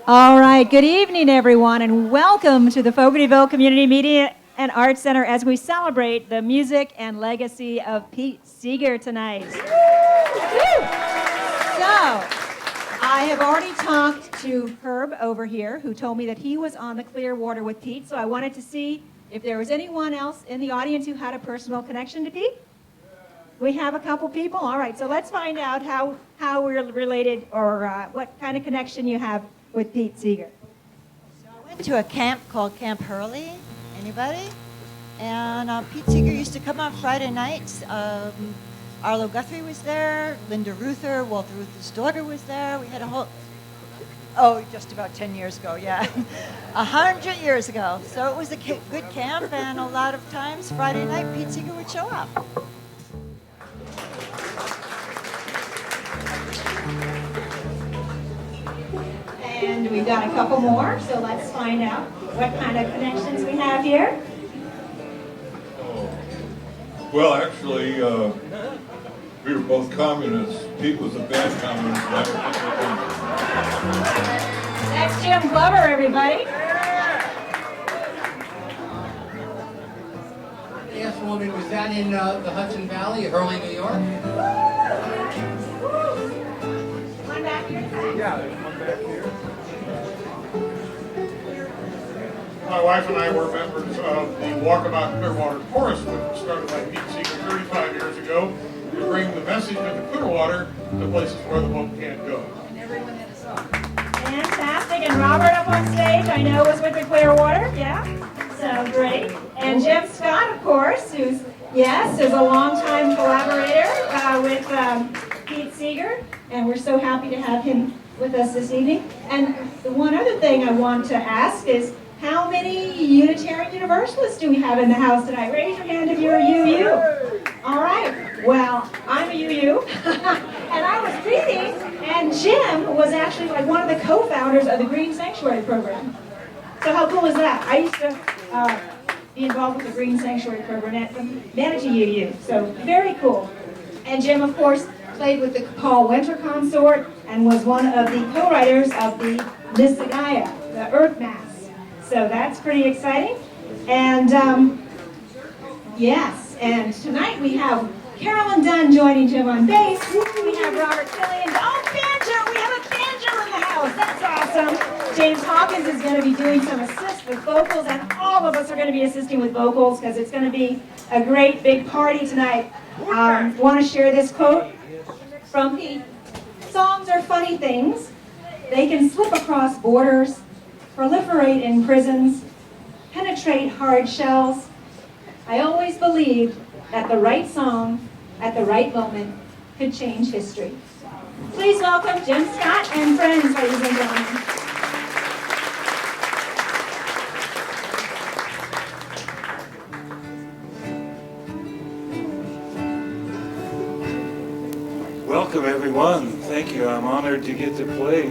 All right, good evening, everyone, and welcome to the Fogartyville Community Media and Arts Center as we celebrate the music and legacy of Pete Seeger tonight. So, I have already talked to Herb over here, who told me that he was on the Clearwater with Pete, so I wanted to see if there was anyone else in the audience who had a personal connection to Pete. We have a couple people. All right, so let's find out how we're related or what kind of connection you have with Pete Seeger. So I went to a camp called Camp Hurley. Anybody? And Pete Seeger used to come on Friday nights. Arlo Guthrie was there. Linda Ruther, Walter Ruther's daughter was there. We had a whole... Oh, just about 10 years ago, yeah. 100 years ago. So it was a good camp, and a lot of times Friday night Pete Seeger would show up. And we've got a couple more, so let's find out what kind of connections we have here. Well, actually, we were both communists. Pete was a bad communist. That's Jim Glover, everybody. Yes, woman, was that in the Hudson Valley, Hurley, New York? One back here. Yeah, there's one back here. My wife and I were members of the Walkabout Clearwater Chorus, which was started by Pete Seeger 35 years ago to bring the message of the Clearwater to places where the boat can't go. And everyone had a song. Fantastic. And Robert up on stage, I know, was with the Clearwater. Yeah. So great. And Jim Scott, of course, who's a longtime collaborator with Pete Seeger. And we're so happy to have him with us this evening. And the one other thing I want to ask is, how many Unitarian Universalists do we have in the house tonight? Raise your hand if you're a UU. All right. Well, I'm a UU. And I was reading, and Jim was actually like one of the co-founders of the Green Sanctuary program. So how cool is that? I used to be involved with the Green Sanctuary program at the Manatee UU. So very cool. And Jim, of course, played with the Paul Winter Consort and was one of the co-writers of the Missa Gaia, the Earth Mass. So that's pretty exciting. And yes, and tonight we have Carolyn Dunn joining Jim on bass. We have Robert Killian. Oh, banjo! We have a banjo in the house. That's awesome. James Hawkins is going to be doing some assist with vocals, and all of us are going to be assisting with vocals because it's going to be a great big party tonight. Want to share this quote from Pete. Songs are funny things. They can slip across borders, proliferate in prisons, penetrate hard shells. I always believed that the right song at the right moment could change history. Please welcome Jim Scott and friends, ladies and gentlemen. Welcome, everyone. Thank you. I'm honored to get to play,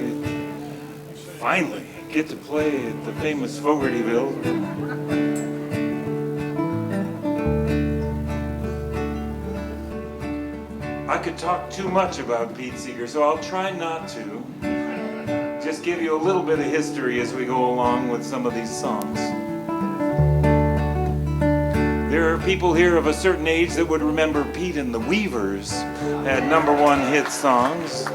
finally, get to play at the famous Fogartyville. I could talk too much about Pete Seeger, so I'll try not to. Just give you a little bit of history as we go along with some of these songs. There are people here of a certain age that would remember Pete and the Weavers had #1 hit songs,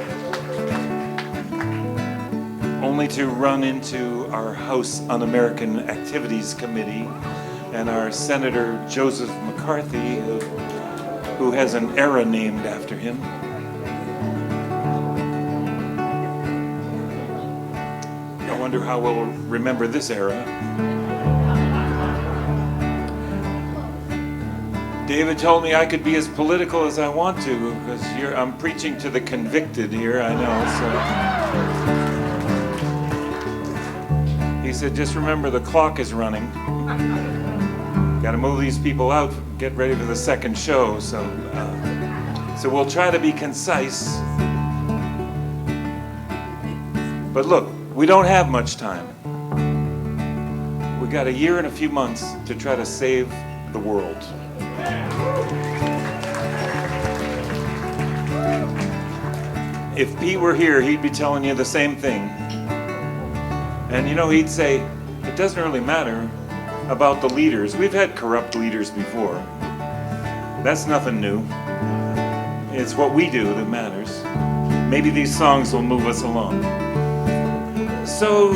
only to run into our House Un-American Activities Committee and our Senator Joseph McCarthy, who has an era named after him. I wonder how we'll remember this era. David told me I could be as political as I want to, because I'm preaching to the convicted here, I know. So he said, just remember the clock is running. Got to move these people out, get ready for the second show. So we'll try to be concise. But look, we don't have much time. We got a year and a few months to try to save the world. if Pete were here, he'd be telling you the same thing. And you know, he'd say, it doesn't really matter about the leaders. We've had corrupt leaders before. That's nothing new. It's what we do that matters. Maybe these songs will move us along. So,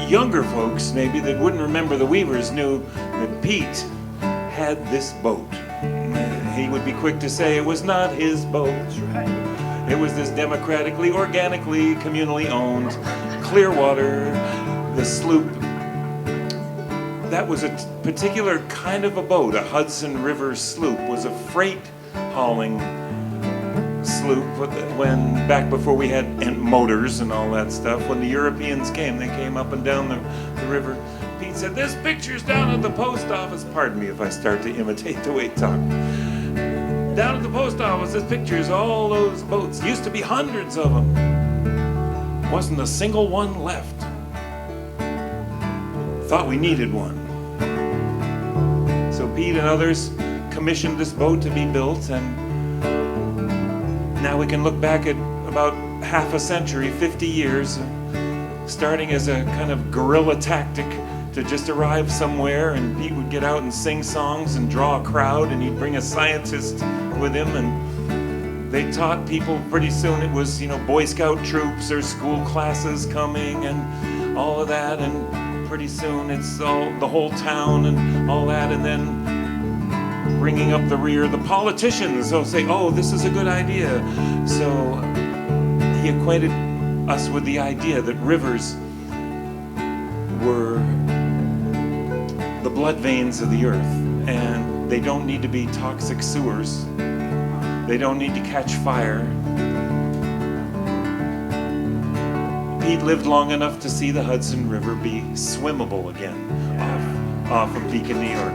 younger folks maybe that wouldn't remember the Weavers knew that Pete had this boat. He would be quick to say it was not his boat. It was this democratically, organically, communally owned Clearwater, the sloop. That was a particular kind of a boat. A Hudson River sloop was a freight hauling sloop when back before we had motors and all that stuff. When the Europeans came, they came up and down the river. Pete said, "This picture's down at the post office." Pardon me if I start to imitate the way he talked. Down at the post office, this picture's all those boats. Used to be hundreds of them. Wasn't a single one left. Thought we needed one. So Pete and others commissioned this boat to be built, and now we can look back at about half a century, 50 years, starting as a kind of guerrilla tactic to just arrive somewhere, and Pete would get out and sing songs and draw a crowd, and he'd bring a scientist with him, and they taught people. Pretty soon it was, you know, Boy Scout troops or school classes coming and all of that, and pretty soon it's all the whole town and all that, and then bringing up the rear, the politicians will say, "Oh, this is a good idea." So he acquainted us with the idea that rivers were the blood veins of the earth, and they don't need to be toxic sewers. They don't need to catch fire. Pete lived long enough to see the Hudson River be swimmable again off of Beacon, New York.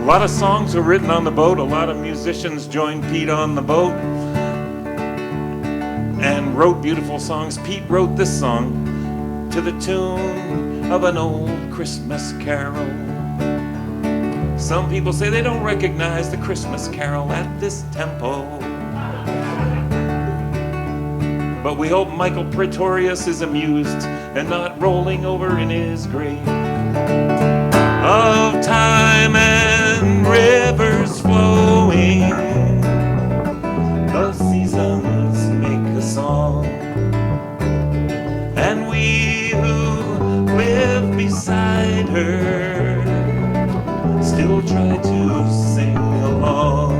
A lot of songs were written on the boat. A lot of musicians joined Pete on the boat and wrote beautiful songs. Pete wrote this song to the tune of an old Christmas carol. Some people say they don't recognize the Christmas carol at this tempo. But we hope Michael Pretorius is amused and not rolling over in his grave. Of time and rivers flowing, the seasons make a song, and we who live beside her still try to sing along.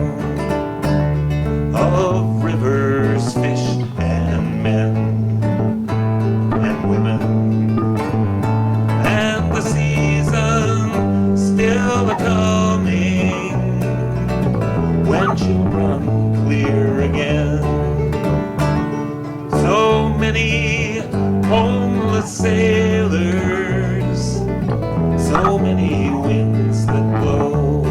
Of rivers, fish, and men and women, and the season still a-coming when she'll run clear again. So many homeless sailors, so many winds that blow.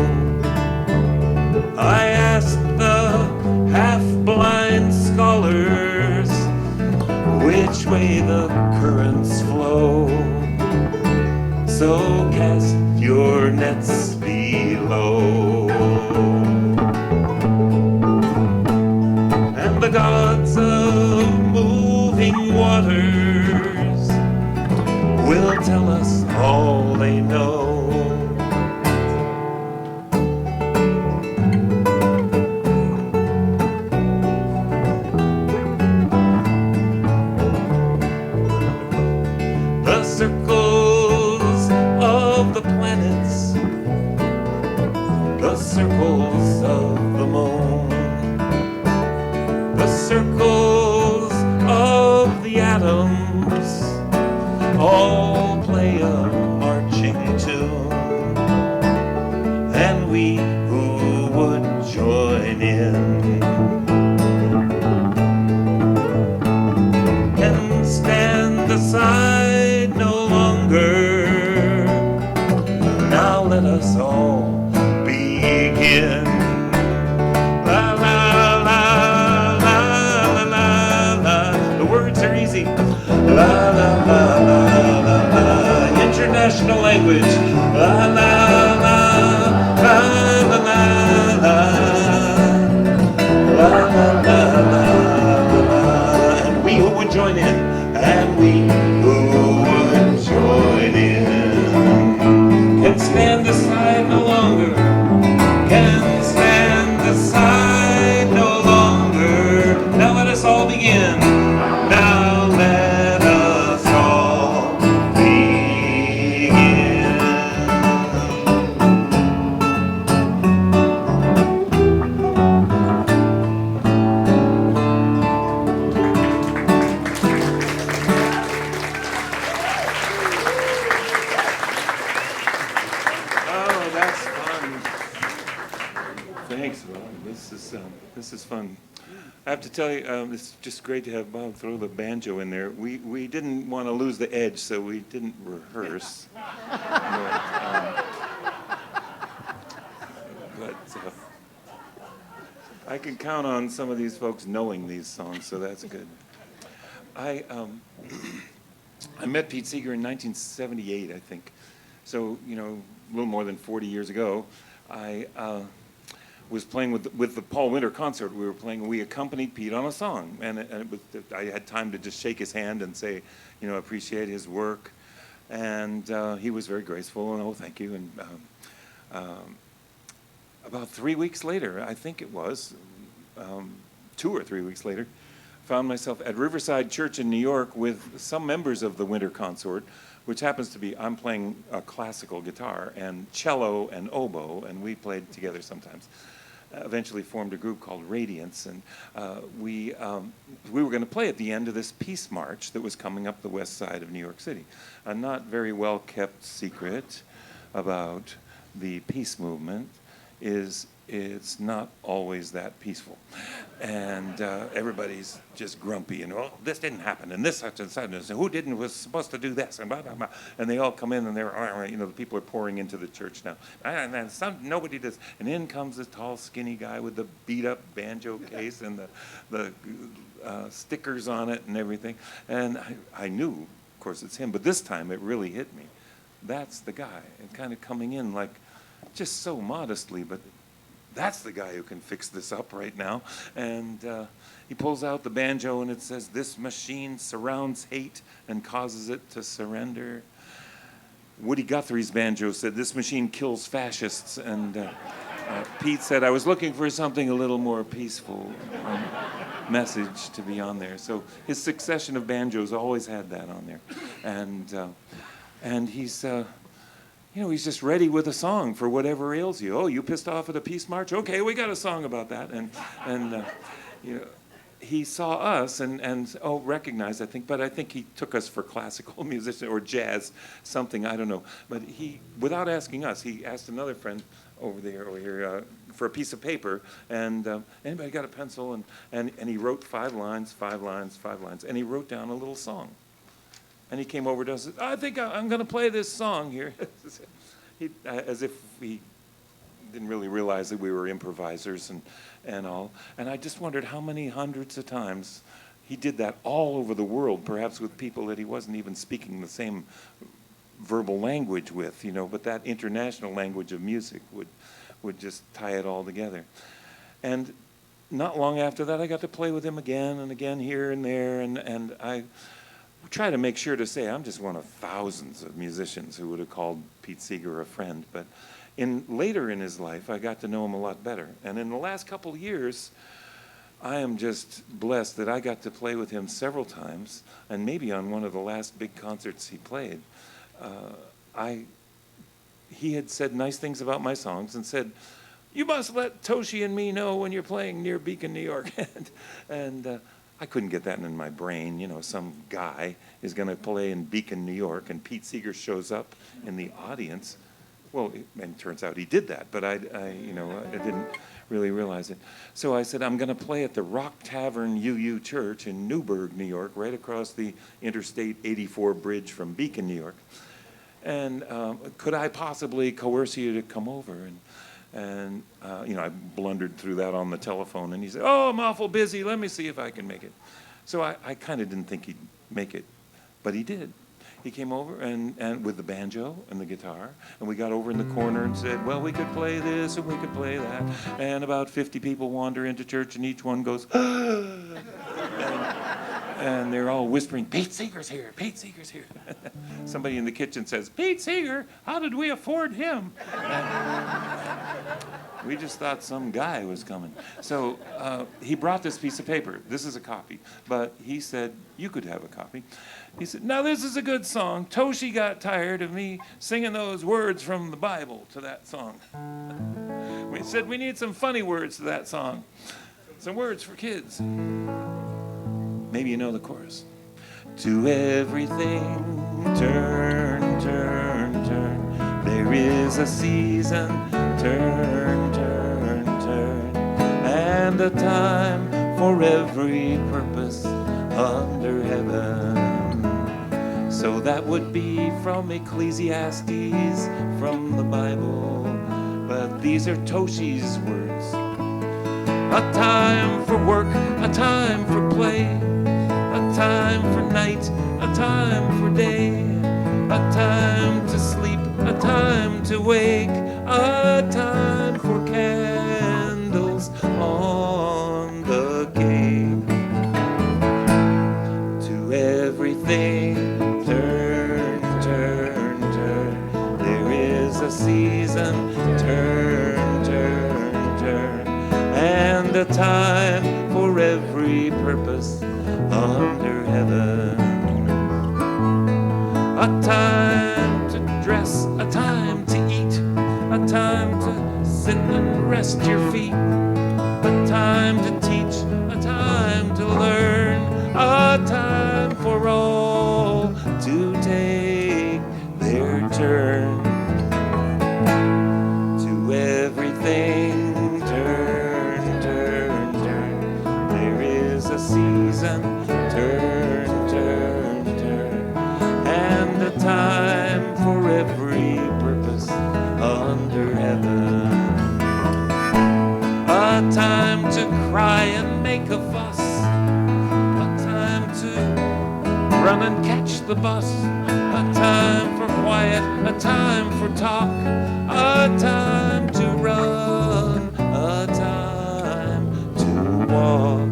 I asked the half-blind scholars which way the currents flow. So cast your nets below, and the gods of moving waters will tell us all they know. The circles of the planets, the circles of the moon, the circles of the atoms all play a marching tune, and we who would join in can stand aside no longer. Now let us all begin. La la la la la la la. The words are easy. La la la la la la. International language. La la la la la la la. This is fun. I have to tell you, it's just great to have Bob throw the banjo in there. We didn't want to lose the edge, so we didn't rehearse. But I can count on some of these folks knowing these songs, so that's good. I met Pete Seeger in 1978, I think. So, a little more than 40 years ago. I was playing with the Paul Winter Consort. We were playing, we accompanied Pete on a song. And I had time to just shake his hand and say, appreciate his work. And he was very graceful, and thank you. And about 3 weeks later, I think it was, 2 or 3 weeks later, found myself at Riverside Church in New York with some members of the Winter Consort, which happens to be, I'm playing a classical guitar and cello and oboe, and we played together sometimes. Eventually formed a group called Radiance, and we were going to play at the end of this peace march that was coming up the west side of New York City. A not very well kept secret about the peace movement is it's not always that peaceful, and everybody's just grumpy and this didn't happen and this such and such and who didn't was supposed to do this and blah blah blah, and they all come in and they're the people are pouring into the church now and nobody does, and in comes this tall skinny guy with the beat up banjo case and the stickers on it and everything, and I knew of course it's him, but this time it really hit me. That's the guy, and kind of coming in like just so modestly, but that's the guy who can fix this up right now. And he pulls out the banjo and it says, "This machine surrounds hate and causes it to surrender." Woody Guthrie's banjo said, "This machine kills fascists." And Pete said, "I was looking for something a little more peaceful message to be on there." So his succession of banjos always had that on there. And he's... he's just ready with a song for whatever ails you. Oh, you pissed off at a peace march? Okay, we got a song about that. And he saw us and recognized, I think, but I think he took us for classical musician or jazz, something, I don't know. But he, without asking us, he asked another friend over here for a piece of paper, and anybody got a pencil? And he wrote 5 lines, and he wrote down a little song. And he came over to us and said, "I think I'm going to play this song here." As if he didn't really realize that we were improvisers and all. And I just wondered how many hundreds of times he did that all over the world, perhaps with people that he wasn't even speaking the same verbal language with, but that international language of music would just tie it all together. And not long after that, I got to play with him again and again here and there, and I try to make sure to say I'm just one of thousands of musicians who would have called Pete Seeger a friend. But later in his life, I got to know him a lot better. And in the last couple of years, I am just blessed that I got to play with him several times, and maybe on one of the last big concerts he played. He had said nice things about my songs and said, "You must let Toshi and me know when you're playing near Beacon, New York." and I couldn't get that in my brain. Some guy is going to play in Beacon, New York, and Pete Seeger shows up in the audience. Well, and it turns out he did that, but I didn't really realize it. So I said, "I'm going to play at the Rock Tavern UU Church in Newburgh, New York, right across the Interstate 84 bridge from Beacon, New York. And could I possibly coerce you to come over?" And I blundered through that on the telephone, and he said, "Oh, I'm awful busy. Let me see if I can make it." So I kind of didn't think he'd make it, but he did. He came over and with the banjo and the guitar, and we got over in the corner and said, "Well, we could play this and we could play that." And about 50 people wander into church, and each one goes, and they're all whispering, "Pete Seeger's here, Pete Seeger's here." Somebody in the kitchen says, "Pete Seeger, how did we afford him?" We just thought some guy was coming. So he brought this piece of paper. This is a copy. But he said, "You could have a copy." He said, "Now this is a good song. Toshi got tired of me singing those words from the Bible to that song." We said, "We need some funny words to that song. Some words for kids." Maybe you know the chorus. "To everything, turn, turn, turn. There is a season, turn, turn, turn. And and a time for every purpose under heaven. So that would be from Ecclesiastes, from the Bible, but these are Toshi's words. A time for work, a time for play, a time for night, a time for day, a time to sleep, a time to wake, a time for candles on the cake. To everything, turn, turn, turn. There is a season, turn, turn, turn. And a time for every purpose under heaven. A time to dress, a time to eat, a time to sit and rest your feet, a time to teach, a time to learn, a time for all to take their turn. To everything, turn, turn, turn. There is a season, turn, turn, turn. And a time for every purpose under heaven. A time to cry and make a fuss, a time to run and catch the bus, a time for quiet, a time for talk, a time to run, a time to walk.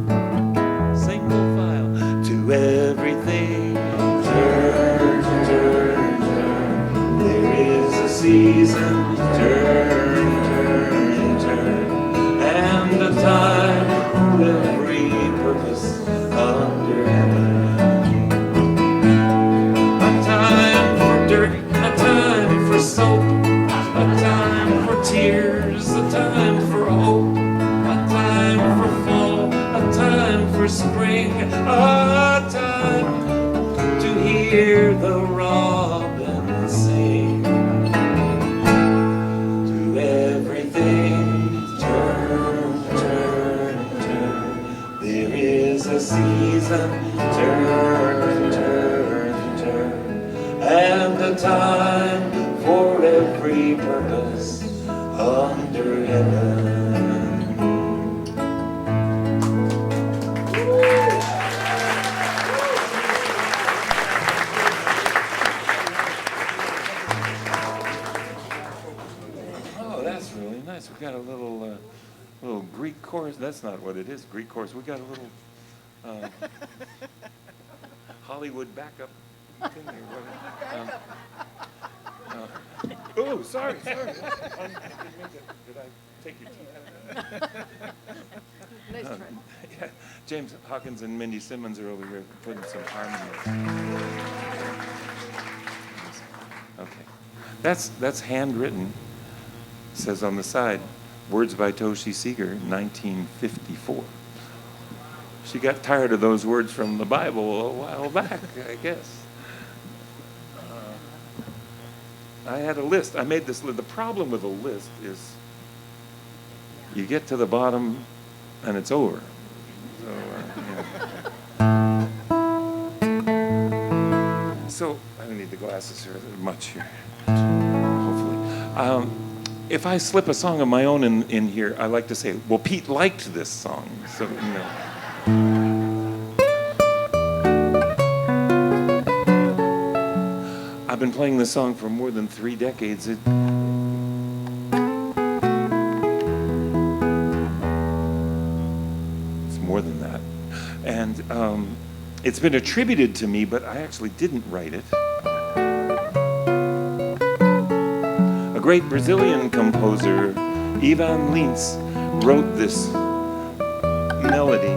Single file. To everything, turn, turn, turn. There is a season, turn, turn, turn. And a time for every purpose under heaven. A time for dirt, a time for soap, a time for tears, a time for hope, a time for fall, a time for spring, a time to hear the robin sing. To everything, turn, turn, turn. There is a season, turn, turn, turn. And a time for every purpose under heaven. Oh, that's really nice. We got a little Greek chorus. That's not what it is, Greek chorus. We got a little Hollywood backup thing here. Oh, sorry. Did I take your teeth out? Nice try. Yeah, James Hawkins and Mindy Simmons are over here putting some harmony. Okay. That's handwritten. It says on the side, words by Toshi Seeger, 1954. She got tired of those words from the Bible a while back, I guess. I had a list. I made this list. The problem with a list is you get to the bottom and it's over. So, So I don't need the glasses here much here, hopefully. If I slip a song of my own in here, I like to say, well, Pete liked this song. So, I've been playing this song for more than 3 decades. It's more than that. And it's been attributed to me, but I actually didn't write it. A great Brazilian composer, Ivan Lins, wrote this melody.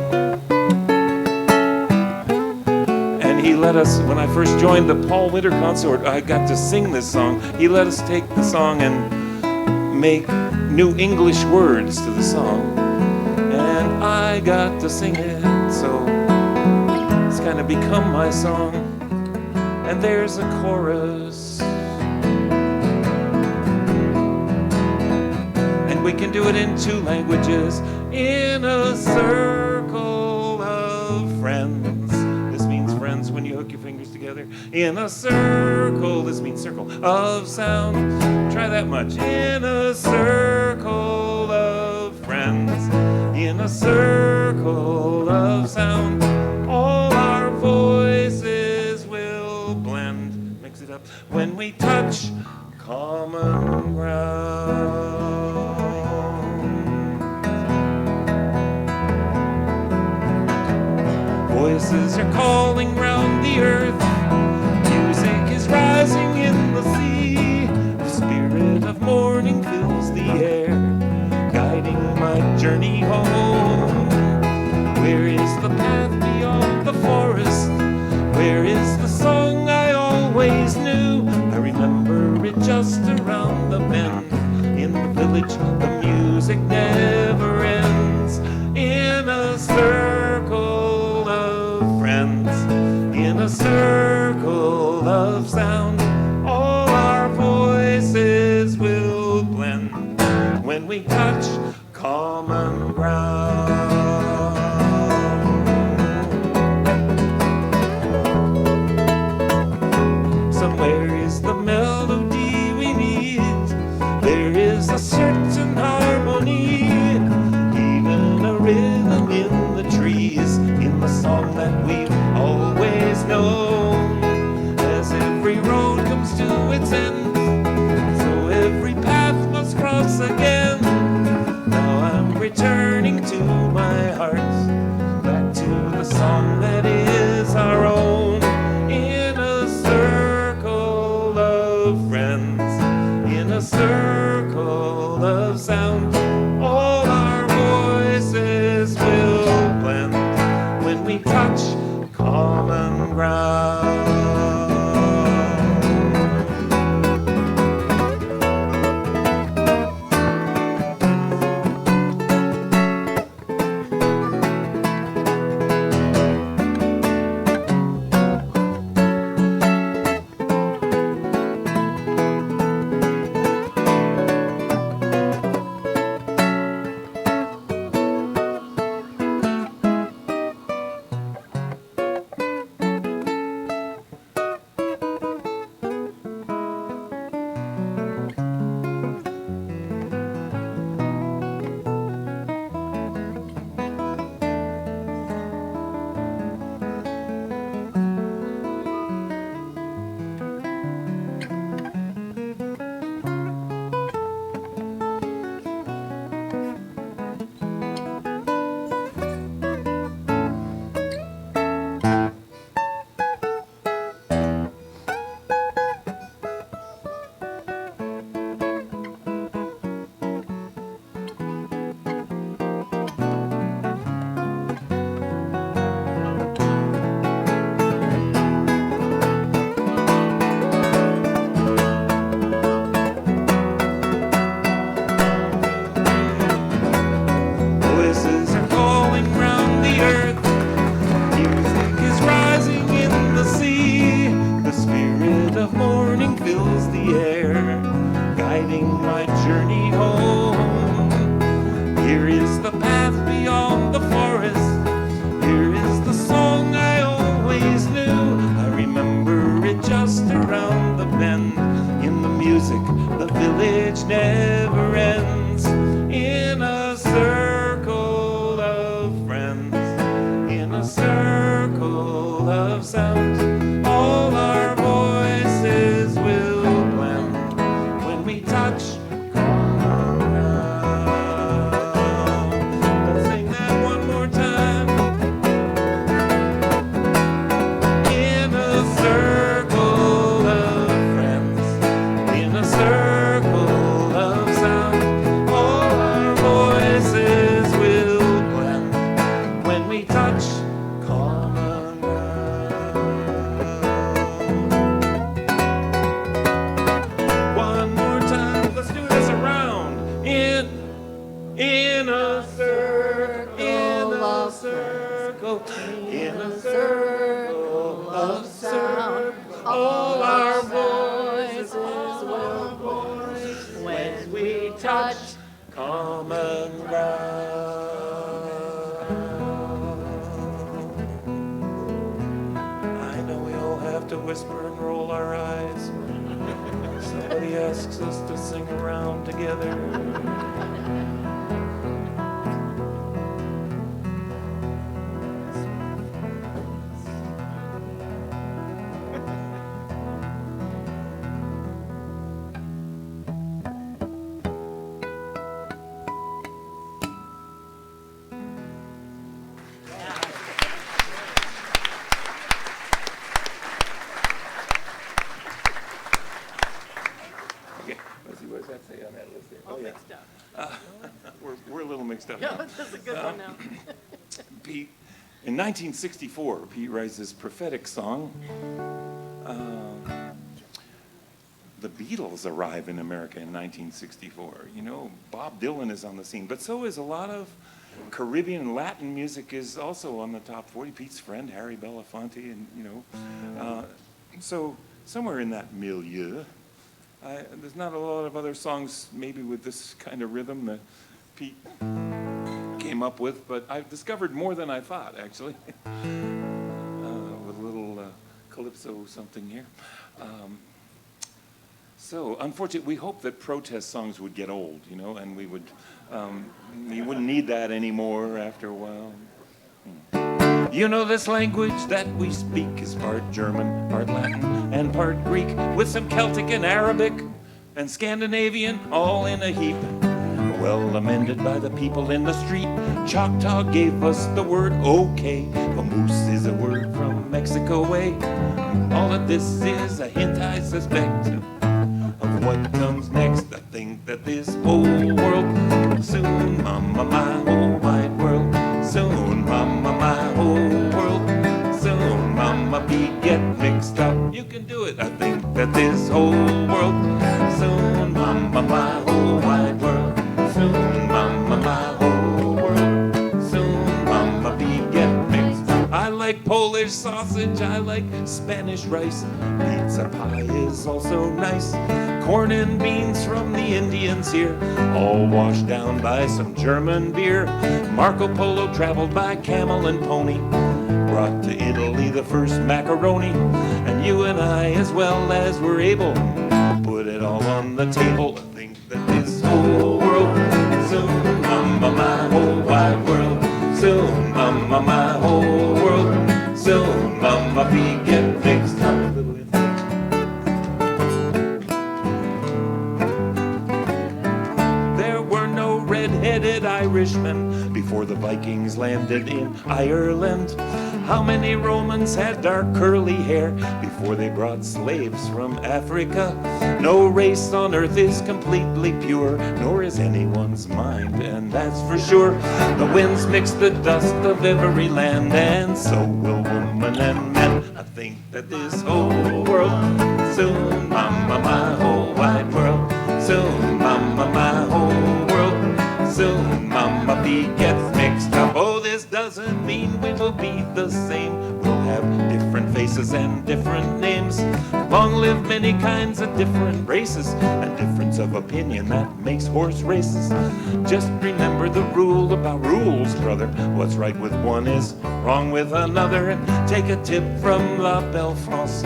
And he let us, when I first joined the Paul Winter Consort, I got to sing this song. He let us take the song and make new English words to the song. And I got to sing it, so it's kind of become my song. And there's a chorus. And we can do it in 2 languages, in a circle of friends. This means friends when you hook your fingers together. In a circle, this means circle of sound. Try that much. In a circle of friends. In a circle of sound. All our voices will blend. Mix it up. When we touch common ground. Voices are calling round the earth. Music is rising in the sea. The spirit of morning fills the air, guiding my journey home. Where is the path beyond the forest? Where is the song I always knew? I remember it just around the bend. In the village, the music never ends. In a circle of friends, in a circle of sound, all our voices will blend when we touch common ground. Somewhere is the melody we need. There is a certain harmony, even a rhythm in the trees, in the song that we've always known. As every road comes to its end, so every path must cross again. Now I'm returning to my heart, back to the song that is our own. In a circle of friends, in a circle of sound, all our voices will blend when we touch common ground. All our voices will when we touch common ground. to whisper and roll our eyes. Somebody asks us to sing around together. Okay, let's see, what does that say on that list there? Oh, yeah. We're a little mixed up now. That's a good one now. Pete, in 1964, Pete writes this prophetic song. The Beatles arrive in America in 1964. You know, Bob Dylan is on the scene, but so is a lot of Caribbean and Latin music is also on the top 40. Pete's friend, Harry Belafonte, and, you know. So somewhere in that milieu, there's not a lot of other songs maybe with this kind of rhythm that Pete came up with, but I've discovered more than I thought, actually, with a little calypso something here. So, unfortunately, we hope that protest songs would get old, you know, and we wouldn't need that anymore after a while. You know, this language that we speak is part German, part Latin, and part Greek, with some Celtic and Arabic and Scandinavian all in a heap. Well amended by the people in the street. Choctaw gave us the word okay. Vamoose is a word from Mexico way. All of this is a hint, I suspect, of what comes next. I think that this whole world soon, mama, my whole wide world soon, mama, my whole world soon, mama, we get mixed up. You can do it. I think that this whole world soon, mama, my whole wide world soon, mama, my whole world soon, mama, we get mixed up. I like Polish sausage, I like Spanish rice. Pizza pie is also nice. Corn and beans from the Indians here, all washed down by some German beer. Marco Polo traveled by camel and pony, brought to Italy the first macaroni. And you and I, as well as we're able, put it all on the table. I think that this whole world soon, mama, my whole wide world soon, mama, my whole world soon, mama, we get mixed up. Red-headed Irishmen before the Vikings landed in Ireland. How many Romans had dark curly hair before they brought slaves from Africa? No race on earth is completely pure, nor is anyone's mind, and that's for sure. The winds mix the dust of every land, and so will woman and man. I think that this whole world soon, mama, my whole wide world soon, mama, my whole world soon, mama, we get mixed up. Oh, this doesn't mean we will be the same. We'll have different faces and different names. Long live many kinds of different races. A difference of opinion that makes horse races. Just remember the rule about rules, brother. What's right with one is wrong with another. And take a tip from La Belle France.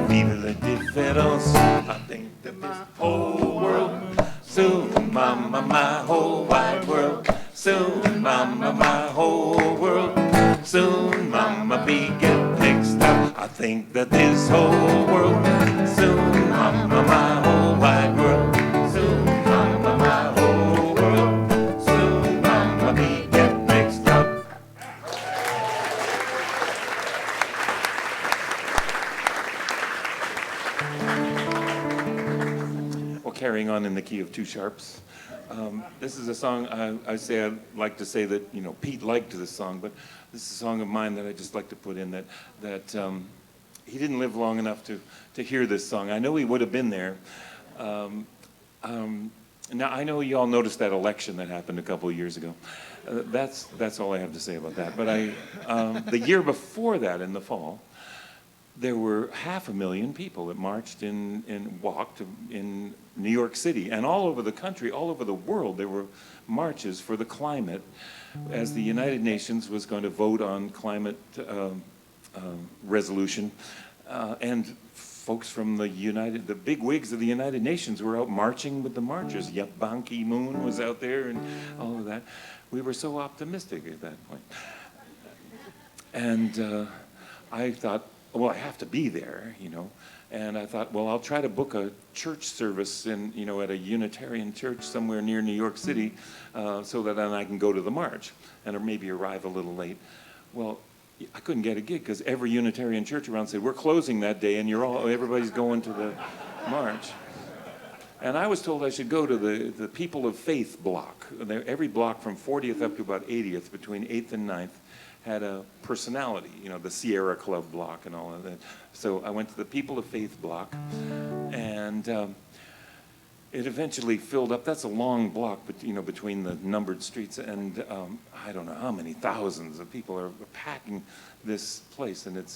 Vive la différence. I think that this whole world soon, mama, my whole wide world soon, mama, my whole world soon, mama, we get mixed up. I think that this whole world soon, mama, my whole wide world soon, mama, my whole world soon, mama, we get mixed up. Well, carrying on in the key of two sharps. This is a song I'd like to say that, you know, Pete liked this song, but this is a song of mine that I just like to put in that he didn't live long enough to hear this song. I know he would have been there. Now, I know you all noticed that election that happened a couple of years ago. That's all I have to say about that. But the year before that, in the fall, there were 500,000 people that marched and walked in New York City, and all over the country, all over the world, there were marches for the climate as the United Nations was going to vote on climate resolution And folks from the big wigs of the United Nations were out marching with the marchers. Yep, Ban Ki-moon was out there and all of that. We were so optimistic at that point. And I thought, well, I have to be there, you know. And I thought, well, I'll try to book a church service at a Unitarian church somewhere near New York City, so that then I can go to the march and or maybe arrive a little late. Well, I couldn't get a gig because every Unitarian church around said, we're closing that day and everybody's going to the march. And I was told I should go to the People of Faith block. Every block from 40th up to about 80th, between 8th and 9th, had a personality, the Sierra Club block and all of that. So I went to the People of Faith block, and it eventually filled up. That's a long block, but between the numbered streets, and I don't know how many thousands of people are packing this place, and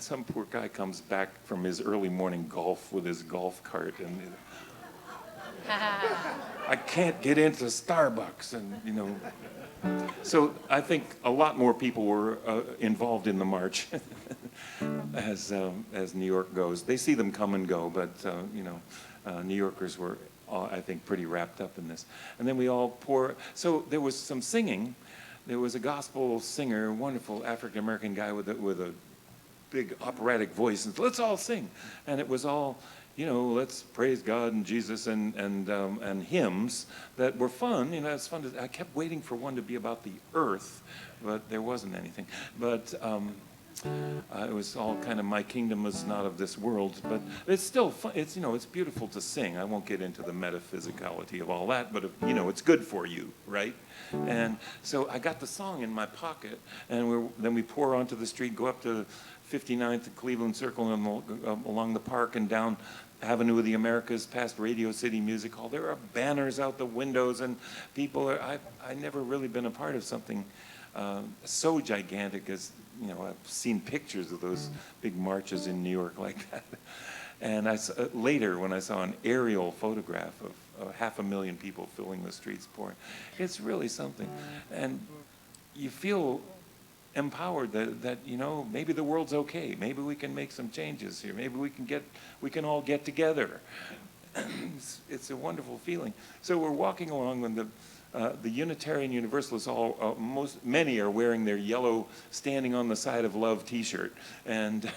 some poor guy comes back from his early morning golf with his golf cart, and I can't get into Starbucks, and So I think a lot more people were involved in the march as New York goes. They see them come and go, but New Yorkers were, I think, pretty wrapped up in this. And then we all so there was some singing. There was a gospel singer, wonderful African-American guy with a big operatic voice, and let's all sing. And it was all, let's praise God and Jesus and hymns that were fun. It's fun. I kept waiting for one to be about the earth, but there wasn't anything. But it was all kind of my kingdom is not of this world. But it's still fun. It's it's beautiful to sing. I won't get into the metaphysicality of all that, but it's good for you, right? And so I got the song in my pocket, and then we pour onto the street, go up to 59th and Cleveland Circle and along the park and down Avenue of the Americas past Radio City Music Hall. There are banners out the windows, and people I've never really been a part of something so gigantic as, I've seen pictures of those big marches in New York like that. And later, when I saw an aerial photograph of 500,000 people filling the streets pouring, it's really something. And you feel empowered that maybe the world's okay. Maybe we can make some changes here. Maybe we can all get together. It's a wonderful feeling. So we're walking along when the Unitarian Universalists many are wearing their yellow "Standing on the Side of Love" T-shirt, and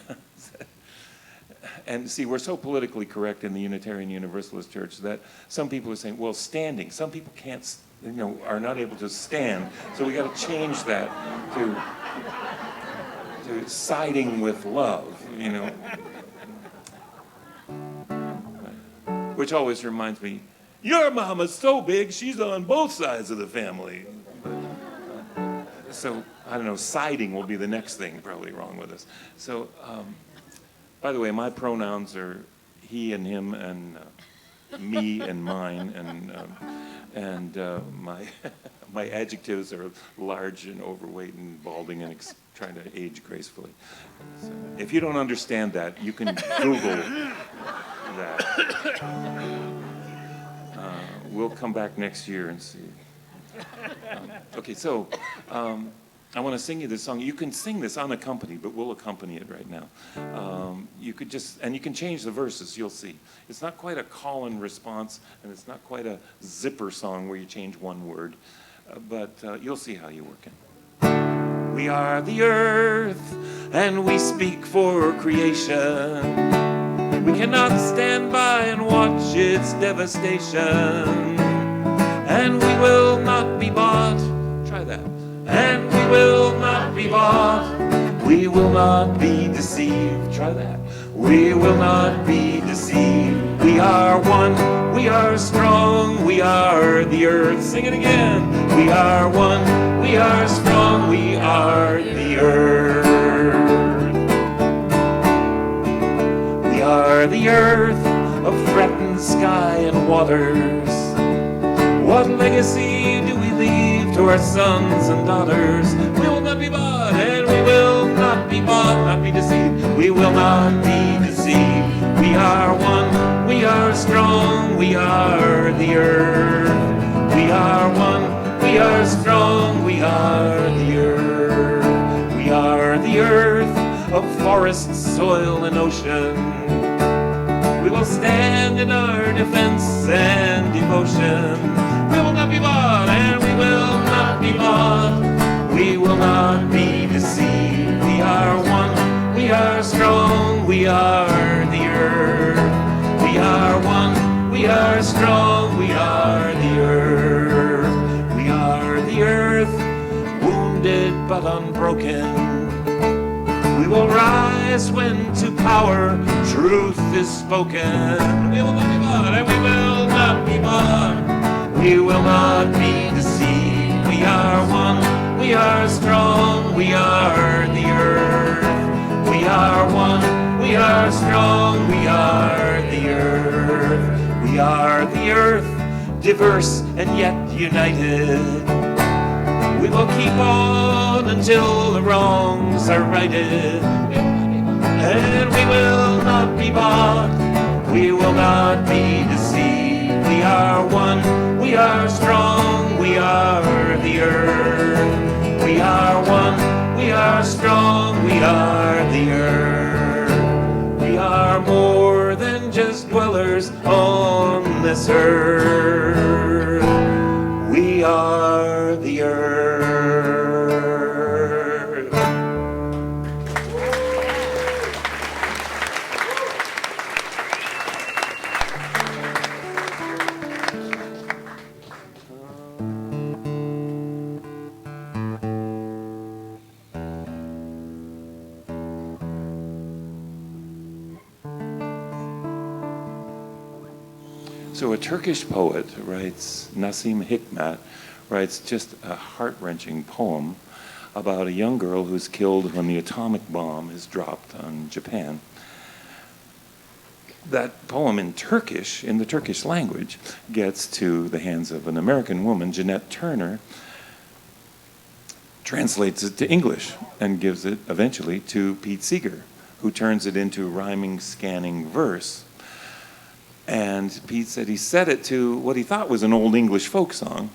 see, we're so politically correct in the Unitarian Universalist Church that some people are saying, well, standing. Some people can't, are not able to stand. So we got to change that to siding with love, Which always reminds me, your mama's so big, she's on both sides of the family. So, I don't know, siding will be the next thing probably wrong with us. So, by the way, my pronouns are he and him and me and mine, and my adjectives are large and overweight and balding and trying to age gracefully. So if you don't understand that, you can Google that. We'll come back next year and see. Okay, so I want to sing you this song. You can sing this unaccompanied, but we'll accompany it right now. You can change the verses, you'll see. It's not quite a call and response, and it's not quite a zipper song where you change one word, but you'll see how you work it. We are the earth, and we speak for creation. We cannot stand by and watch its devastation, and we will not be bought. Try that. And we will not be bought. We will not be deceived. Try that. We will not be deceived. We are one. We are strong. We are the earth. Sing it again. We are one. We are strong. We are the earth. We are the earth of threatened sky and waters. What legacy do we leave to our sons and daughters? We will not be bought, and we will not be bought, not be deceived. We will not be deceived. We are one, we are strong, we are the earth. We are one, we are strong, we are the earth. We are the earth of forest forest, soil, and ocean. We will stand in our defense and devotion. We will not be bought, and we will not be bought. We will not be deceived. We are one, we are strong, we are the earth. We are one, we are strong, we are the earth. We are the earth, wounded but unbroken. We will rise when to power truth is spoken. We will not be bought, and we will not be bought. We will not be deceived. We are one, we are strong, we are the earth. We are one, we are strong, we are the earth. We are the earth, diverse and yet united. We will keep on until the wrongs are righted. And we will not be bought, we will not be deceived. We are one, we are strong, we are the earth. We are one, we are strong, we are the earth. We are more than just dwellers on this earth. We are the earth. So a Turkish poet writes, Nazim Hikmet, writes just a heart-wrenching poem about a young girl who's killed when the atomic bomb is dropped on Japan. That poem in Turkish, in the Turkish language, gets to the hands of an American woman, Jeanette Turner, translates it to English and gives it eventually to Pete Seeger, who turns it into rhyming, scanning verse. And Pete said he set it to what he thought was an old English folk song.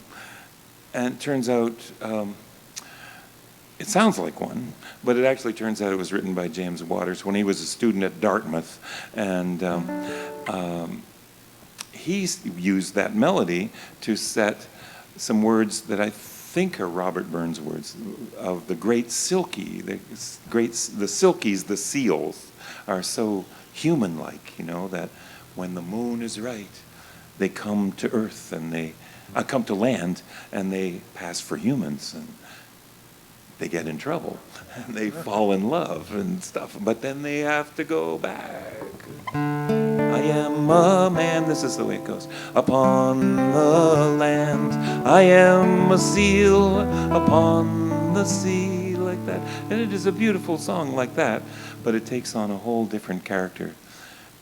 And it turns out, it sounds like one, but it actually turns out it was written by James Waters when he was a student at Dartmouth. And he used that melody to set some words that I think are Robert Burns' words of the great Silkie. The Silkies, the seals, are so human-like, you know, that when the moon is right, they come to earth and they come to land and they pass for humans and they get in trouble and they fall in love and stuff, but then they have to go back. I am a man, this is the way it goes, upon the land. I am a seal upon the sea, like that. And it is a beautiful song like that, but it takes on a whole different character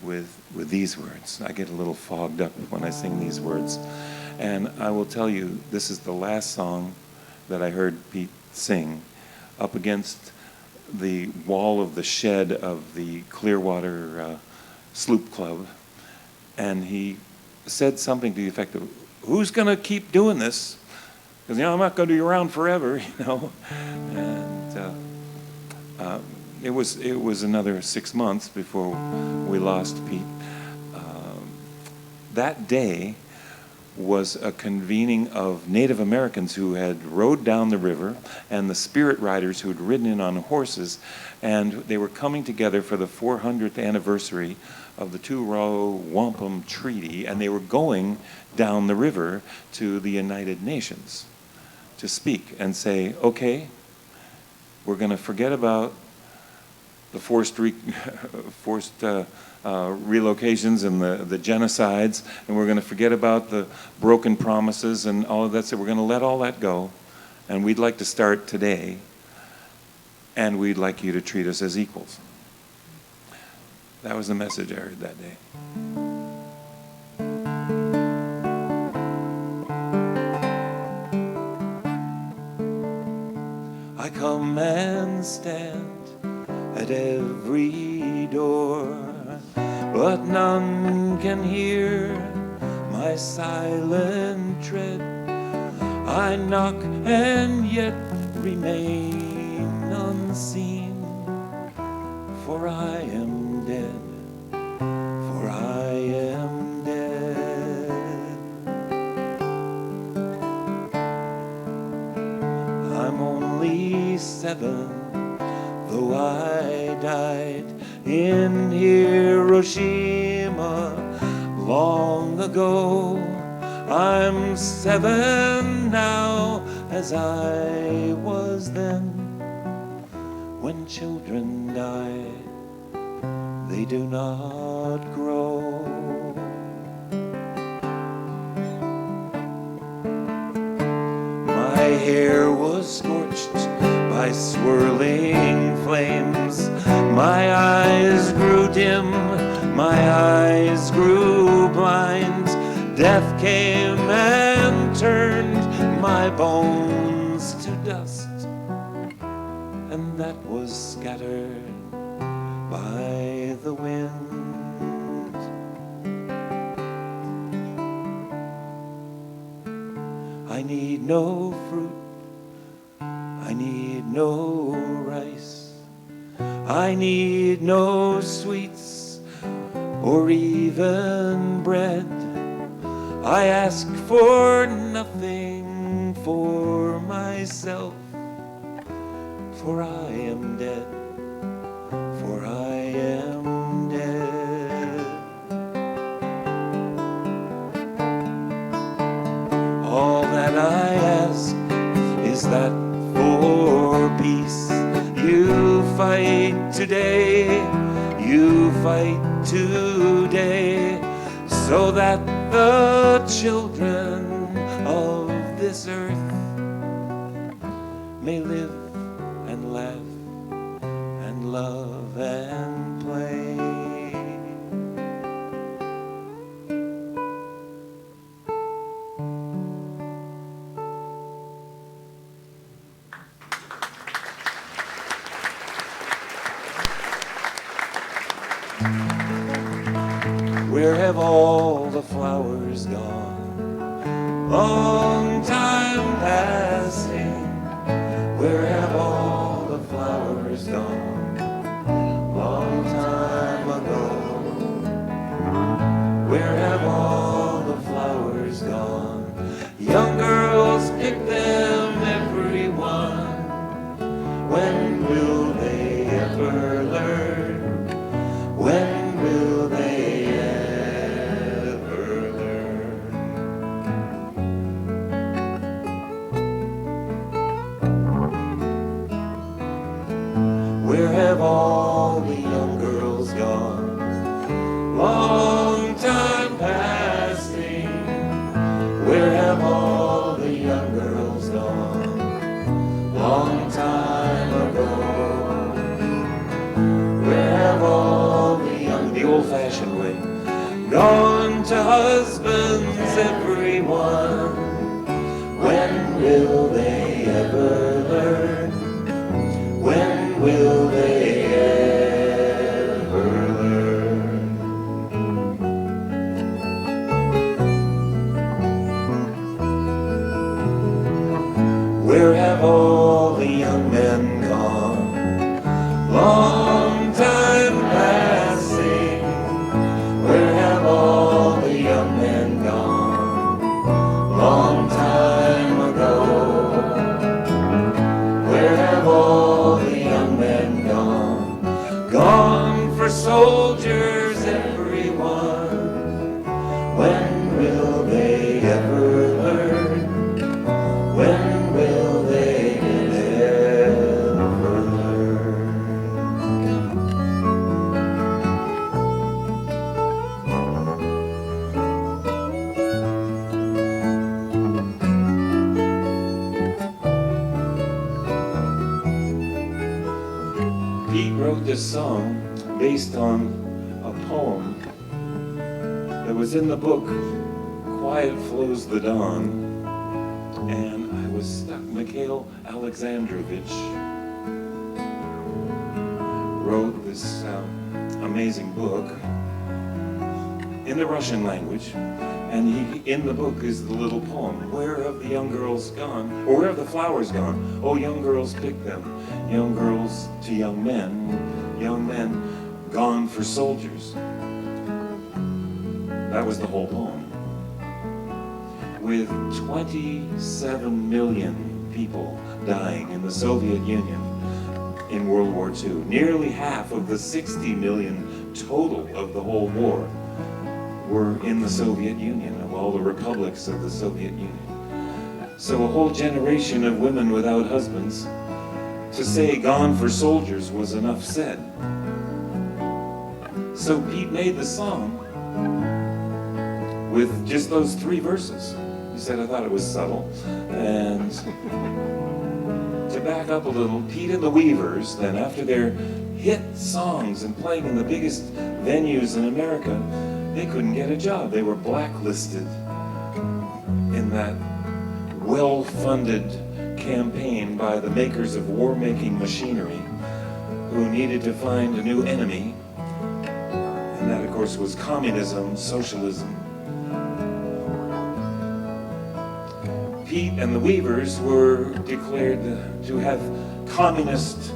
with these words. I get a little fogged up when I sing these words. And I will tell you, this is the last song that I heard Pete sing up against the wall of the shed of the Clearwater Sloop Club. And he said something to the effect of, who's going to keep doing this? Because, I'm not going to be around forever, And it was another 6 months before we lost Pete. That day was a convening of Native Americans who had rode down the river and the spirit riders who had ridden in on horses, and they were coming together for the 400th anniversary of the Two-Row Wampum Treaty, and they were going down the river to the United Nations to speak and say, okay, we're going to forget about the forced relocations and the genocides, and we're going to forget about the broken promises and all of that. So we're going to let all that go, and we'd like to start today, and we'd like you to treat us as equals. That was the message I heard that day. I come and stand at every door, but none can hear my silent tread. I knock and yet remain unseen, for I am dead, for I am dead. I'm only 7, though I died in Hiroshima long ago. I'm 7 now, as I was then. When children die, they do not grow. My hair was scorched by swirling flames. My eyes grew dim, my eyes grew blind. Death came and turned my bones to dust, and that was scattered by the wind. I need no fruit, I need no rice, I need no sweets or even bread. I ask for nothing for myself, for I am dead, for I am dead. All that I ask is that for peace you fight today, you fight today, so that the children of this earth may live and laugh and love and play. Where have all the flowers gone? Long time passing. Where have all the flowers gone? Long time ago. Where have all the flowers gone? Young girls pick them, everyone. When will they ever learn? When will they ever learn? Where have all the young girls gone? Long time passing. Where have all the young girls gone? Long time ago. Where have all the old-fashioned way, gone to husbands, everyone? When will they ever learn? When will they ever learn? Where have all the young men gone? Long time passing. Where have all the young men gone? Long time ago. Where have all the young men gone? Gone for soldiers, everyone. When will they ever learn? When will they ever learn? Pete wrote this song based on a poem that was in the book Quiet Flows the Dawn, and I was stuck. Mikhail Alexandrovich wrote this amazing book in the Russian language, and in the book is the little poem, Where have the young girls gone? Or where have the flowers gone? Oh, young girls pick them, young girls to young men. young men gone for soldiers. That was the whole poem. With 27 million people dying in the Soviet Union in World War II, nearly half of the 60 million total of the whole war were in the Soviet Union, of all the republics of the Soviet Union. So a whole generation of women without husbands, to say gone for soldiers was enough said. So Pete made the song with just those 3 verses. He said, I thought it was subtle. And to back up a little, Pete and the Weavers, then after their hit songs and playing in the biggest venues in America, they couldn't get a job. They were blacklisted in that well-funded campaign by the makers of war-making machinery, who needed to find a new enemy. And that, of course, was communism, socialism. Pete and the Weavers were declared to have communist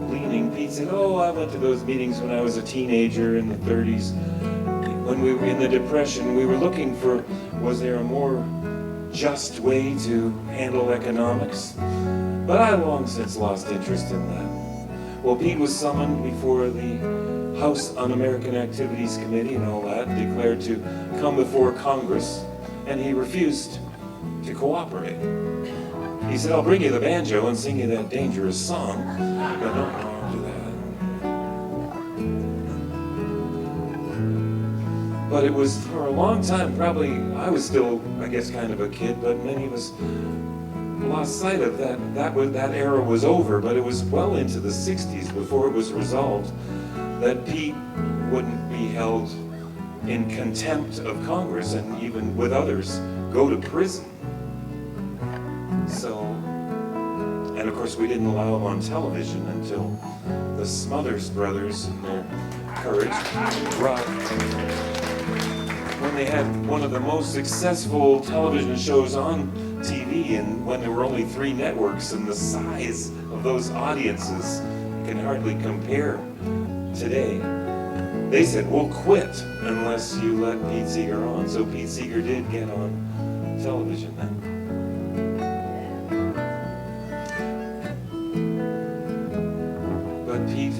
leaning. Pete said, oh, I went to those meetings when I was a teenager in the 30s. When we were in the Depression, we were looking for, was there a more just way to handle economics? But I long since lost interest in that. Well, Pete was summoned before the House Un-American Activities Committee and all that, declared to come before Congress, and he refused to cooperate. He said, I'll bring you the banjo and sing you that dangerous song, but don't do that. But it was for a long time, probably, I was still, I guess, kind of a kid, but many of us lost sight of that. That era was over, but it was well into the 60s before it was resolved that Pete wouldn't be held in contempt of Congress and even with others go to prison. So, and of course we didn't allow him on television until the Smothers Brothers and their courage brought, when they had one of the most successful television shows on TV, and when there were only 3 networks, and the size of those audiences can hardly compare today. They said, we'll quit unless you let Pete Seeger on. So Pete Seeger did get on television then. But Pete,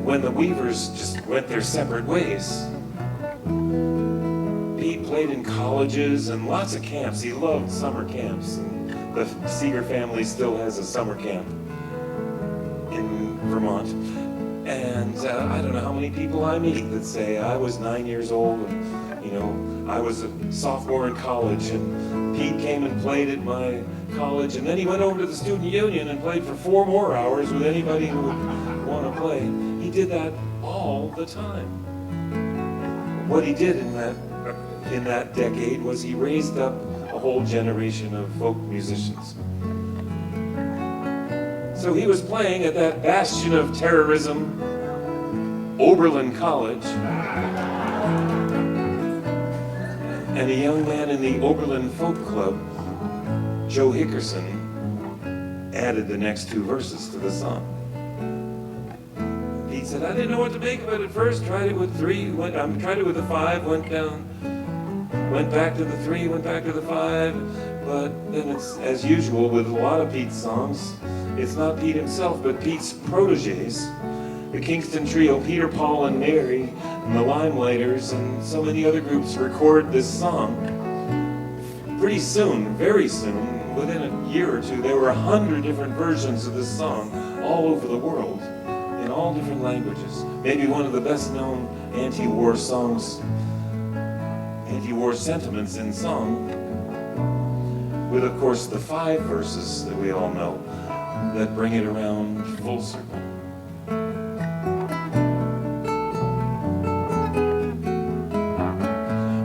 when the Weavers just went their separate ways, Pete played in colleges and lots of camps. He loved summer camps, and the Seeger family still has a summer camp in Vermont. And I don't know how many people I meet that say, I was 9 years old, and I was a sophomore in college, and Pete came and played at my college, and then he went over to the student union and played for 4 more hours with anybody who would want to play. He did that all the time. What he did in that decade was he raised up a whole generation of folk musicians. So he was playing at that bastion of terrorism, Oberlin College, and a young man in the Oberlin Folk Club, Joe Hickerson, added the next 2 verses to the song. Pete said, I didn't know what to make of it at first, tried it with 3, tried it with the 5, went down, went back to the 3, went back to the 5, but then it's, as usual with a lot of Pete's songs, it's not Pete himself, but Pete's proteges, the Kingston Trio, Peter, Paul, and Mary, and the Limelighters, and so many other groups record this song. Pretty soon, very soon, within a year or 2, there were 100 different versions of this song all over the world, in all different languages. Maybe one of the best-known anti-war songs, anti-war sentiments in song, with, of course, the 5 verses that we all know that bring it around full circle.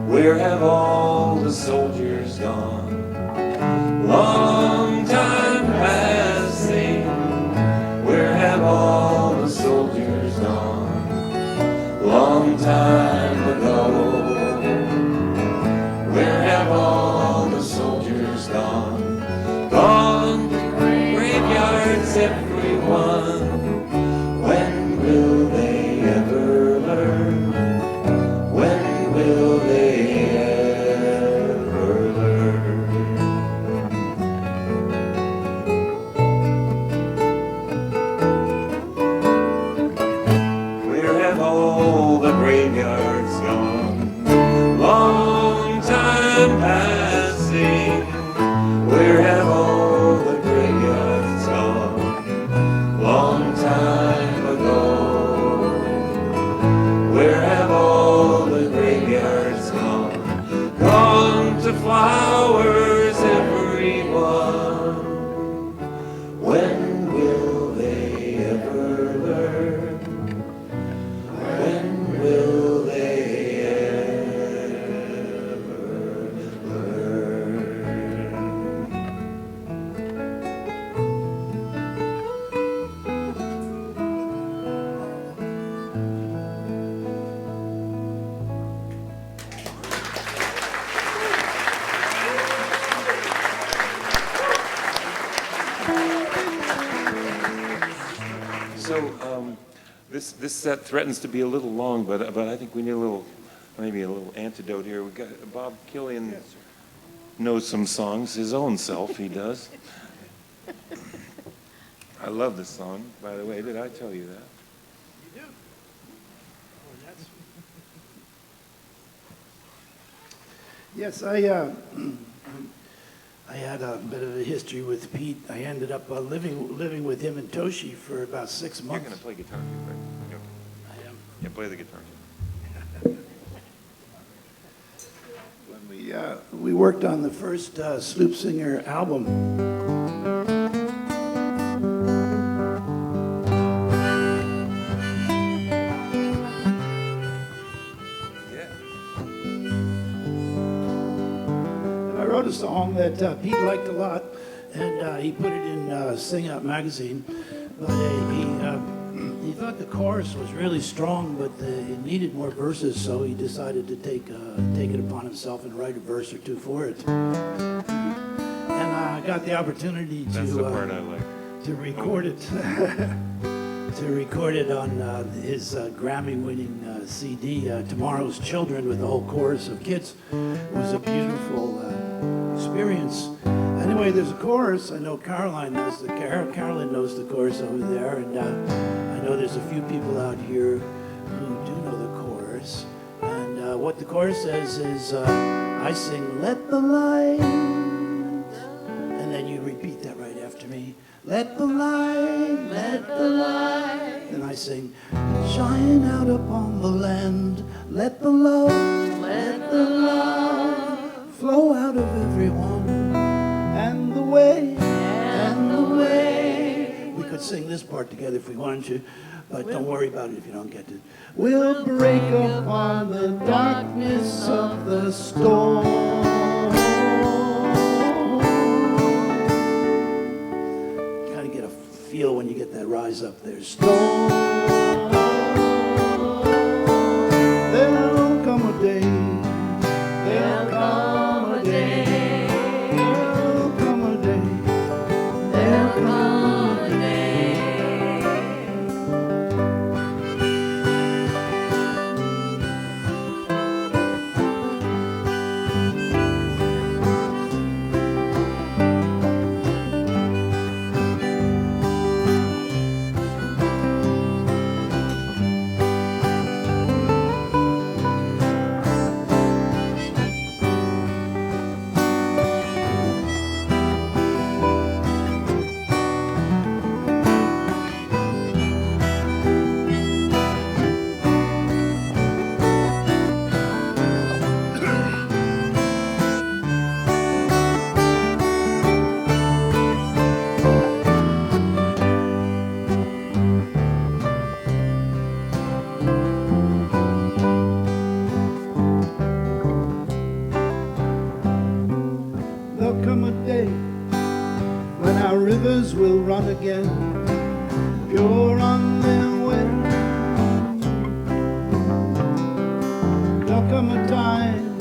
Where have all the soldiers gone? Long time passing. Where have all the soldiers gone? Long time ago. Where have all the soldiers gone? Gone to graveyards, everyone. This set threatens to be a little long, but I think we need maybe a little antidote here. We got Bob Killian knows some songs, his own self, he does. I love this song, by the way. Did I tell you that? You do. Oh, that's... Yes, I had a bit of a history with Pete. I ended up living with him and Toshi for about 6 months. You're going to play guitar too, right? Okay. I am. Yeah, play the guitar. When we worked on the first Sloop Singer album. I wrote a song that Pete liked a lot, and he put it in Sing Out magazine. But he thought the chorus was really strong, but it needed more verses, so he decided to take it upon himself and write a verse or two for it. And I got the opportunity That's the part I like. to record it. To record it on his Grammy-winning CD, Tomorrow's Children, with the whole chorus of kids. It was a beautiful experience. Anyway, there's a chorus. I know Caroline knows Carolyn knows the chorus over there, and I know there's a few people out here who do know the chorus. And what the chorus says is, I sing, "Let the light," and then you repeat that right after me. Let the light, let the light. And I sing, shine out upon the land. Let the love flow out of everyone. And the way. We could sing this part together if we wanted to, but don't worry about it if you don't get it. We'll break upon the darkness of the storm. Feel when you get that rise up there. Storm. There'll come a day. There'll come a day. There'll come a day. There'll come a day. Will run again, pure on their way. There'll come a time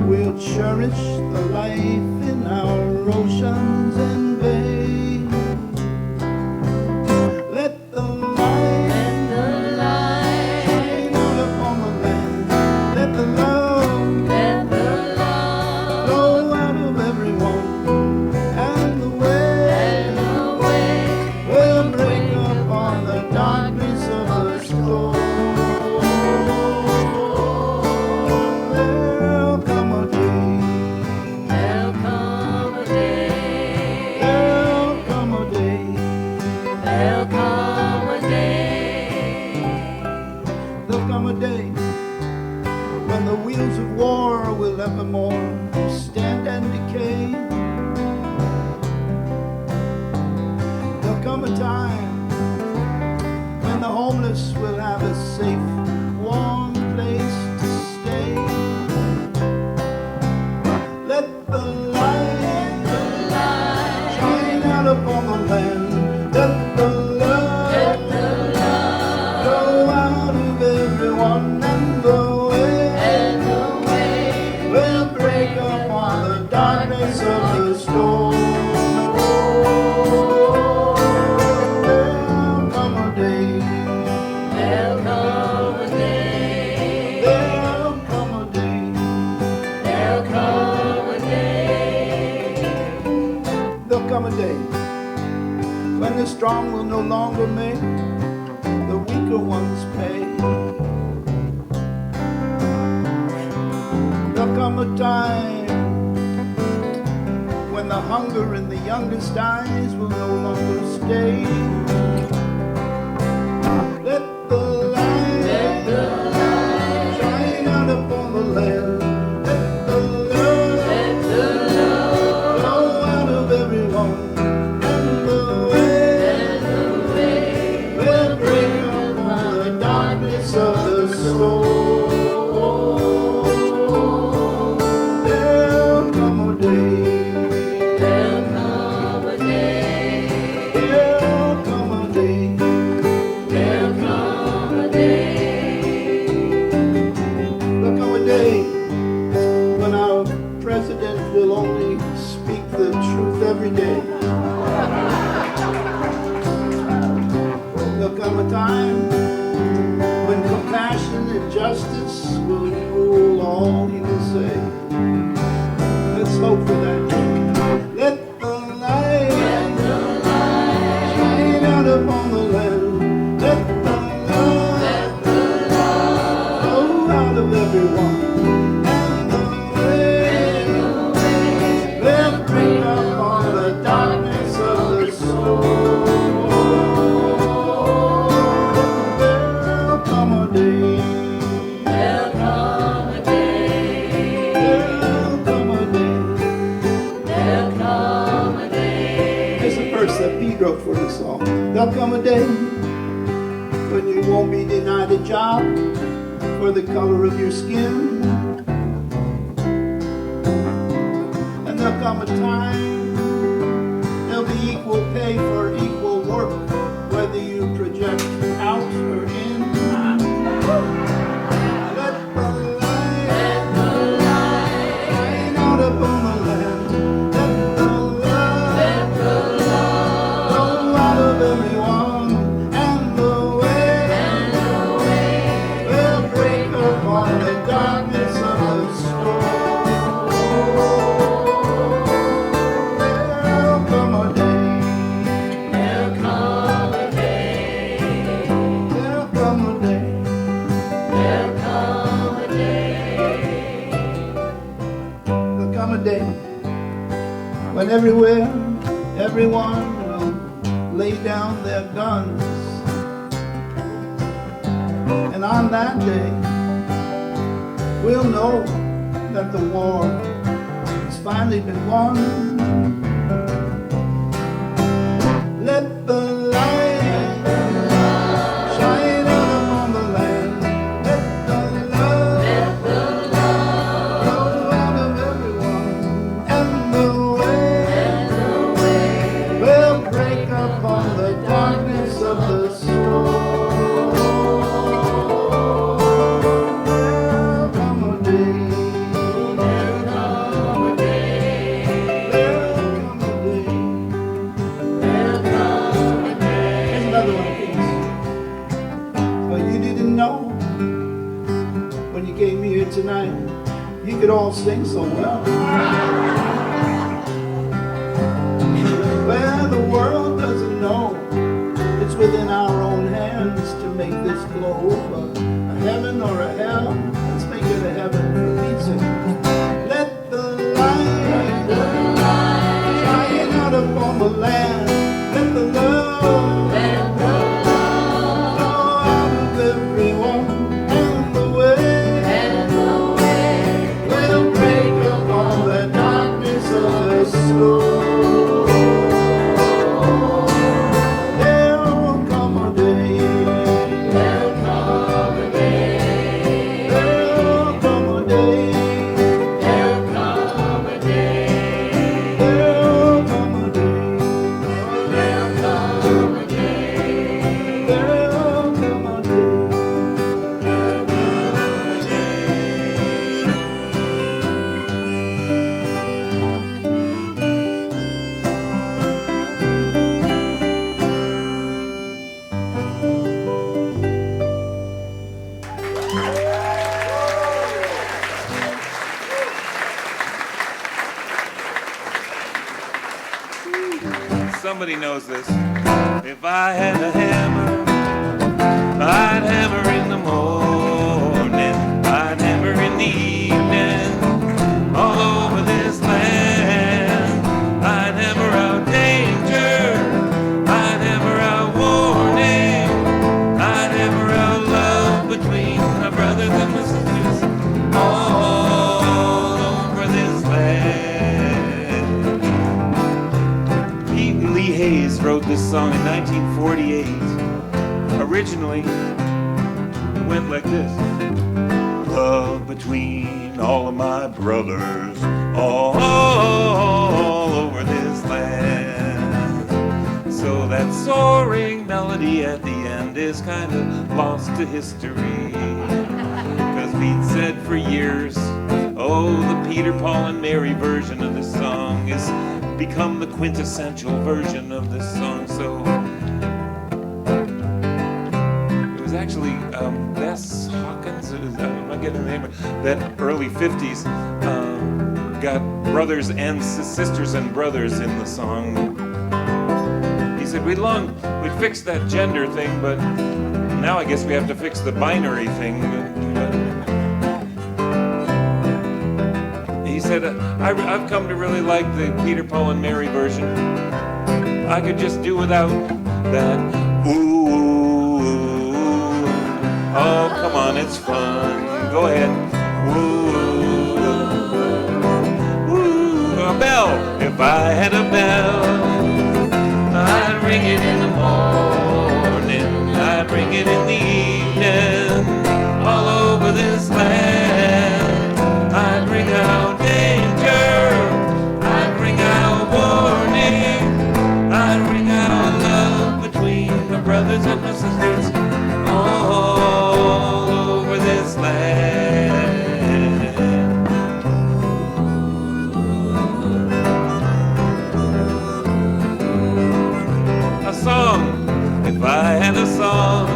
we'll cherish the life in our oceans and bays. Let the light shine out upon the land. Let the love flow out of everyone. And the way will break upon the darkness of the storm. There'll come a day. There'll come a day. There'll come a day. There'll come a day. There'll come a day when the wheels of war will evermore stand and decay. There'll come a time when the homeless will have a safe, warm place to stay. Let the light shine out upon the land. Let the love flow out of everyone. And the way will break upon the darkness of the storm. There'll come a when the strong will no longer make the weaker ones pay. There'll come a time when the hunger in the youngest eyes will no longer stay. Let the light shine out upon the land. Let the love flow out of everyone. And the way will break upon the darkness of the soul. There'll come a day. Every day. There'll come a time when compassion and justice will rule all he will say. Let's hope for that day. Let the light shine out upon the land. Let the love flow out of everyone. Wrote for the song. There'll come a day when you won't be denied a job for the color of your skin. And there'll come a time there'll be equal pay for equal work, whether you project out or in. Let the light shine out upon the land. Let the everyone, and the way will break upon the darkness of the storm. There'll come a day. There'll come a day. There'll come a day. There'll come a day. There'll come a day when everywhere, everyone lay down their guns, and on that day we'll know that the war has finally been won. Let the light shine out upon the land. Let the love flow out of everyone, and the way will break upon the darkness of the soul. There'll come a day. There'll come a day. There'll come a day. There'll come a day. Here's another one, please. Well, you didn't know when you came here tonight, you could all sing so well. Well, the world doesn't know it's within our own hands to make this globe a heaven or a hell. Let's make it a heaven for Pete's sake. Let the light shine out upon the land. Let the love flow out of everyone, and the way will break upon the darkness of the soul. There'll come a day. There'll come a day. Somebody knows this. If I had a hammer, I'd hammer in the morning, I'd hammer in the evening, all over this land. I'd hammer out danger, I'd hammer out warning, I'd hammer out love between my brothers and my sisters, all over this land. Pete Lee Hayes wrote this song in 1948. Originally, it went like this. Love between all of my brothers, all over this land. So that soaring melody at the end is kind of lost to history. Because Pete said for years, oh, the Peter, Paul, and Mary version of this song has become the quintessential version of this song. So actually, Bess Hawkins, am I getting the name? That early 50s got brothers and sisters and brothers in the song. He said, we'd fixed that gender thing, but now I guess we have to fix the binary thing. He said, I've come to really like the Peter, Paul, and Mary version. I could just do without that ooh. Oh, come on, it's fun. Go ahead. Ooh, ooh, a bell. If I had a bell, I'd ring it in the morning, I'd ring it in the evening, all over this land. I'd ring out danger, I'd ring out warning, I'd ring out love between my brothers and my sisters. All over this land. A song, if I had a song,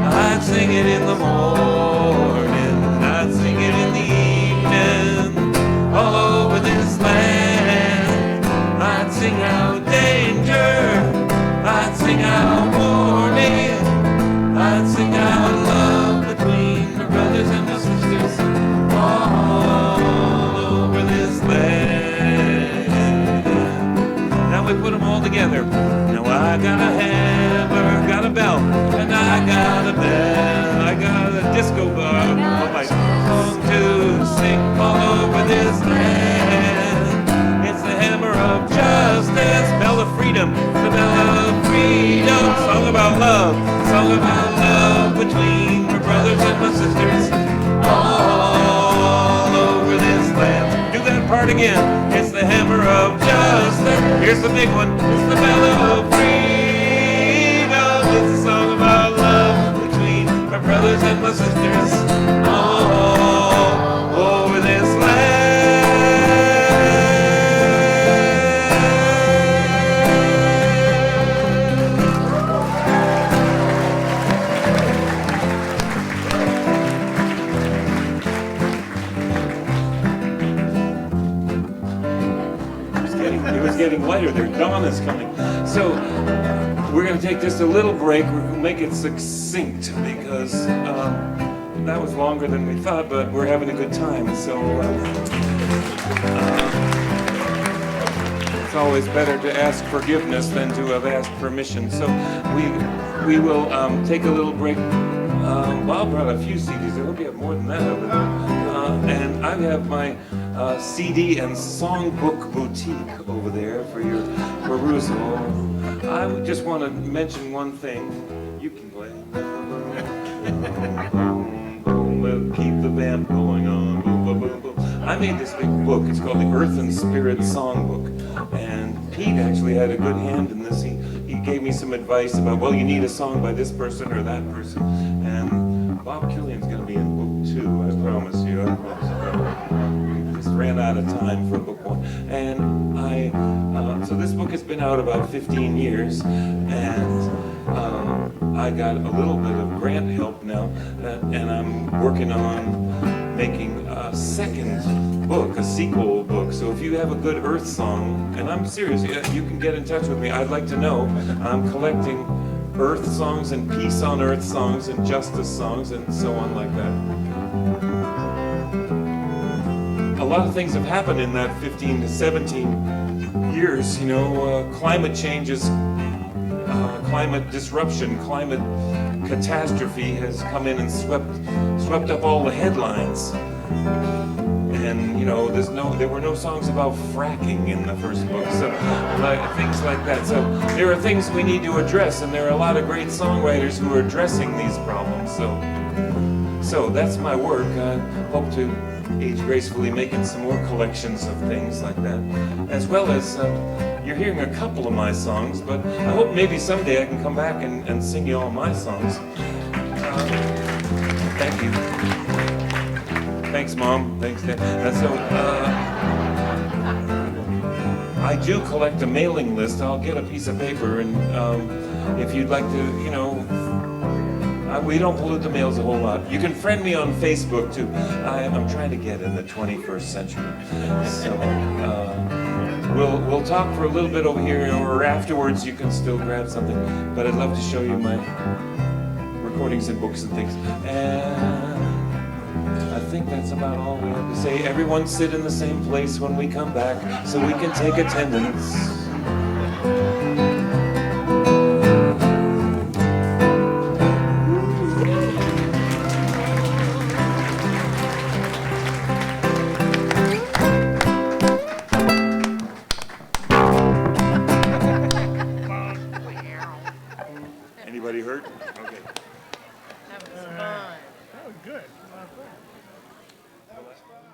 I'd sing it in the morning, I'd sing it in the evening, all over this land. I'd sing out danger, I'd sing out warning, I'd sing out love between my brothers and my sisters, all over this land. Now we put them all together. Now I got a hammer, got a bell, and I got a bell. I got a disco bar, my song to sing all over this land. It's the hammer of justice, bell of freedom, the bell of freedom, song about love, song about love between my brothers and my sisters, all over this land. Do that part again. It's the hammer of justice. Here's the big one. It's the bell of freedom. It's a song about love between my brothers and my sisters, all over this land. It was getting lighter there. Dawn is coming. So we're going to take just a little break. We're going to make it succinct because that was longer than we thought, but we're having a good time. So it's always better to ask forgiveness than to have asked permission. So we will take a little break. Bob brought a few CDs. I hope you have more than that over there. And I have my CD and Songbook boutique over there for your perusal. I just want to mention one thing. You can play. Keep the vamp going on. Boom, boom, boom, boom. I made this big book. It's called the Earth and Spirit Songbook. And Pete actually had a good hand in this. He gave me some advice about, well, you need a song by this person or that person. And Bob Killian's going to be in book 2, I promise you. We just ran out of time for book 1. And so this book has been out about 15 years. And I got a little bit of grant help now. And I'm working on making a second book, a sequel book. So if you have a good Earth song, and I'm serious, you can get in touch with me. I'd like to know. I'm collecting Earth songs and peace on Earth songs and justice songs and so on like that. A lot of things have happened in that 15 to 17 years, you know, climate changes, climate disruption, climate catastrophe has come in and swept up all the headlines. And you know, there were no songs about fracking in the first book, so things like that. So there are things we need to address, and there are a lot of great songwriters who are addressing these problems. So that's my work. I hope to age gracefully, making some more collections of things like that, as well as you're hearing a couple of my songs, but I hope maybe someday I can come back and sing you all my songs. Thank you. Thanks, Mom. Thanks, Dad. I do collect a mailing list. I'll get a piece of paper, and if you'd like to, you know, we don't pollute the mails a whole lot. You can friend me on Facebook, too. I'm trying to get in the 21st century. So we'll talk for a little bit over here, or afterwards you can still grab something. But I'd love to show you my recordings and books and things. And I think that's about all we have to say. Everyone sit in the same place when we come back so we can take attendance. Anybody hurt? Okay. That was fun. That was good. Well, that's fun.